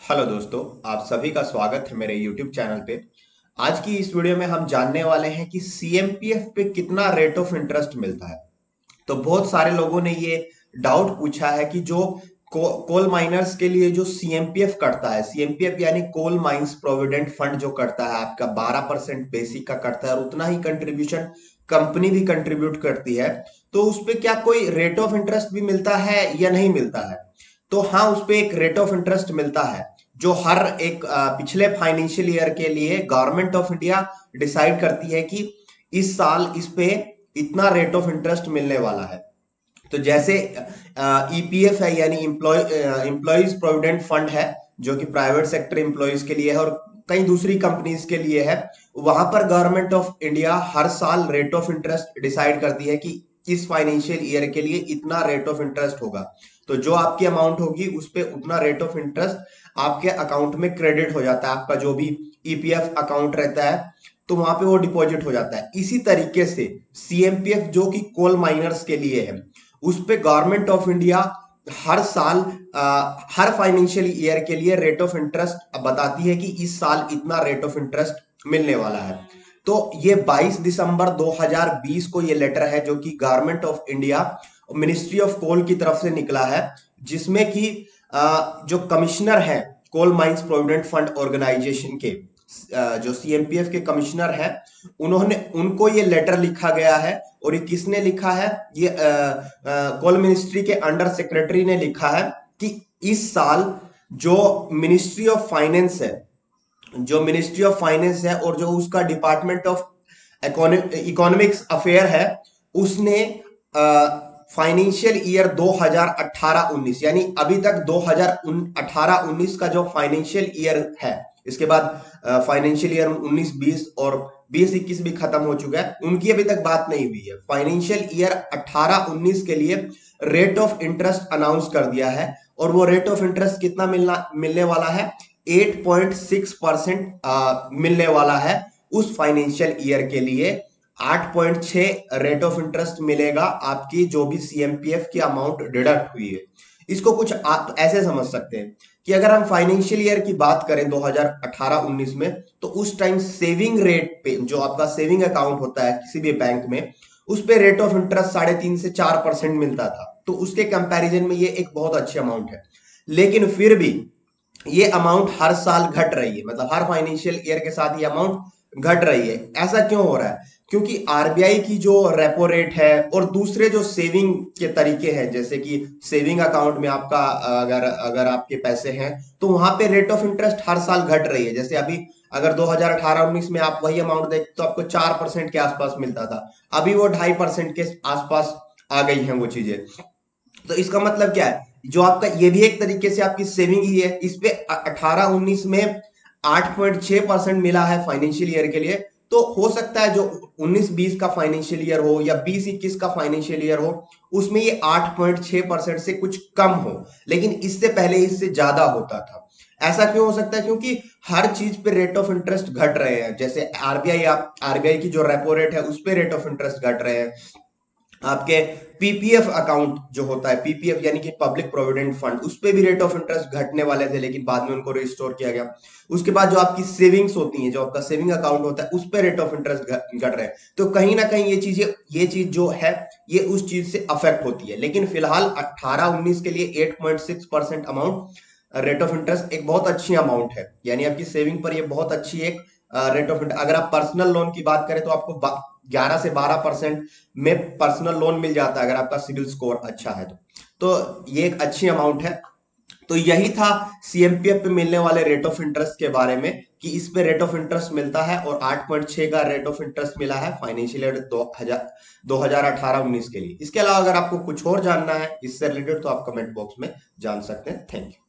Hello दोस्तों, आप सभी का स्वागत है मेरे YouTube चैनल पे। आज की इस वीडियो में हम जानने वाले हैं कि CMPF पे कितना रेट ऑफ इंटरेस्ट मिलता है। तो बहुत सारे लोगों ने ये डाउट पूछा है कि जो कोल माइनर्स के लिए जो CMPF कटता है, CMPF यानी कोल माइंस प्रोविडेंट फंड जो करता है आपका 12% बेसिक का करता है और उतना ही कंट्रीब्यूशन कंपनी भी कंट्रीब्यूट करती है। तो उस पे क्या कोई रेट ऑफ इंटरेस्ट भी मिलता है या नहीं मिलता है? तो हाँ, उस पे एक रेट ऑफ इंटरेस्ट मिलता है जो हर एक पिछले फाइनेंशियल ईयर के लिए गवर्नमेंट ऑफ इंडिया डिसाइड करती है कि इस साल इस पे इतना रेट ऑफ इंटरेस्ट मिलने वाला है। तो जैसे EPF है यानी एम्प्लॉयज प्रोविडेंट फंड है, जो कि प्राइवेट सेक्टर एम्प्लॉयज के लिए है और कई दूसरी कंपनीज के लिए है। वहां पर गवर्नमेंट ऑफ इंडिया हर साल रेट ऑफ इंटरेस्ट डिसाइड करती है कि इस फाइनेंशियल ईयर के लिए इतना रेट ऑफ इंटरेस्ट होगा। तो जो आपकी अमाउंट होगी उस पे उतना रेट ऑफ इंटरेस्ट आपके अकाउंट में क्रेडिट हो जाता है। आपका जो भी EPF अकाउंट रहता है तो वहां पे वो डिपॉजिट हो जाता है। इसी तरीके से CMPF जो कि कोल माइनर्स के लिए है, उस पे गवर्नमेंट ऑफ इंडिया हर साल हर फाइनेंशियल ईयर के लिए रेट ऑफ इंटरेस्ट बताती है कि इस साल इतना रेट ऑफ इंटरेस्ट मिलने वाला है। तो ये 22 दिसंबर 2020 को ये लेटर है जो कि government of India ministry of coal की तरफ से निकला है, जिसमें कि जो कमिश्नर है coal mines provident fund organisation के, जो CMPF के कमिश्नर हैं, उन्होंने उनको ये लेटर लिखा गया है। और ये किसने लिखा है? ये कोल मिनिस्ट्री के अंडर सेक्रेटरी ने लिखा है कि इस साल जो मिनिस्ट्री ऑफ फाइनेंस है, और जो उसका डिपार्टमेंट ऑफ इकोनॉमिक्स अफेयर है, उसने फाइनेंशियल ईयर 2018-19 यानी अभी तक 2018-19 का जो फाइनेंशियल ईयर है, इसके बाद फाइनेंशियल ईयर 19-20 और 20-21 भी खत्म हो चुका है, उनकी अभी तक बात नहीं हुई है। फाइनेंशियल ईयर 18-19 के लिए रेट ऑफ इंटरेस्ट अनाउंस कर दिया है और वो रेट ऑफ इंटरेस्ट कितना मिलने वाला है? 8.6% मिलने वाला है उस फाइनेंशियल ईयर के लिए। 8.6 रेट ऑफ इंटरेस्ट मिलेगा आपकी जो भी CMPF की अमाउंट डिडक्ट हुई है। इसको कुछ आप ऐसे समझ सकते हैं कि अगर हम फाइनेंशियल ईयर की बात करें 2018-19 में, तो उस टाइम सेविंग रेट पे जो आपका सेविंग अकाउंट होता है किसी भी बैंक में, उस पे रेट ऑफ इंटरेस्ट 3.5 से 4% मिलता था। तो उसके कंपैरिजन में ये एक बहुत अच्छी अमाउंट है। लेकिन फिर भी ये अमाउंट हर साल घट रही है, मतलब हर फाइनेंशियल ईयर के साथ ये अमाउंट घट रही है। ऐसा क्यों हो रहा है? क्योंकि RBI की जो रेपो रेट है और दूसरे जो सेविंग के तरीके हैं, जैसे कि सेविंग अकाउंट में आपका अगर अगर आपके पैसे हैं तो वहां पे रेट ऑफ इंटरेस्ट हर साल घट रही है। जैसे अभी अगर 2018-19 में आप वही अमाउंट देख तो आपको 4% के आसपास मिलता था, अभी वो 2.5% के आसपास आ गई हैं वो चीजें। तो इसका मतलब क्या है? जो आपका ये भी एक तरीके से आपकी सेविंग ही है। इस पे 18-19 में 8.6% मिला है फाइनेंशियल ईयर के लिए। तो हो सकता है जो 19-20 का फाइनेंशियल ईयर हो या 20-21 का फाइनेंशियल ईयर हो, उसमें ये 8.6% से कुछ कम हो, लेकिन इससे पहले इससे ज्यादा होता था। ऐसा क्यों हो सकता है? क्योंकि हर चीज पे रेट ऑफ इंटरेस्ट घट रहे हैं। जैसे RBI की जो रेपो रेट है उस पे रेट ऑफ इंटरेस्ट घट रहे हैं। आपके PPF अकाउंट जो होता है, PPF यानी कि पब्लिक प्रोविडेंट फंड, उस पे भी रेट ऑफ इंटरेस्ट घटने वाले थे, लेकिन बाद में उनको रिस्टोर किया गया। उसके बाद जो आपकी सेविंग्स होती हैं, जो आपका सेविंग अकाउंट होता है, उस पे रेट ऑफ इंटरेस्ट घट रहे हैं। तो कहीं ना कहीं ये चीज जो है, ये उस चीज से अफेक्ट होती है। लेकिन फिलहाल 18-19 के लिए 8.6% अमाउंट रेट ऑफ इंटरेस्ट एक बहुत अच्छी अमाउंट है, यानी आपकी सेविंग पर ये बहुत अच्छी एक रेट ऑफ इंटरेस्ट। अगर आप पर्सनल लोन की बात करें तो आपको 11 से 12% में पर्सनल लोन मिल जाता है अगर आपका सिविल स्कोर अच्छा है तो ये एक अच्छी अमाउंट है। तो यही था CMPF पे मिलने वाले रेट ऑफ इंटरेस्ट के बारे में, कि इस पे रेट ऑफ इंटरेस्ट मिलता है और 8.6 का रेट ऑफ इंटरेस्ट मिला है फाइनेंशियल ईयर 2018-19 के लिए। इसके अलावा अगर आपको कुछ और जानना है इससे रिलेटेड तो आप कमेंट बॉक्स में जान सकते हैं। Thank you.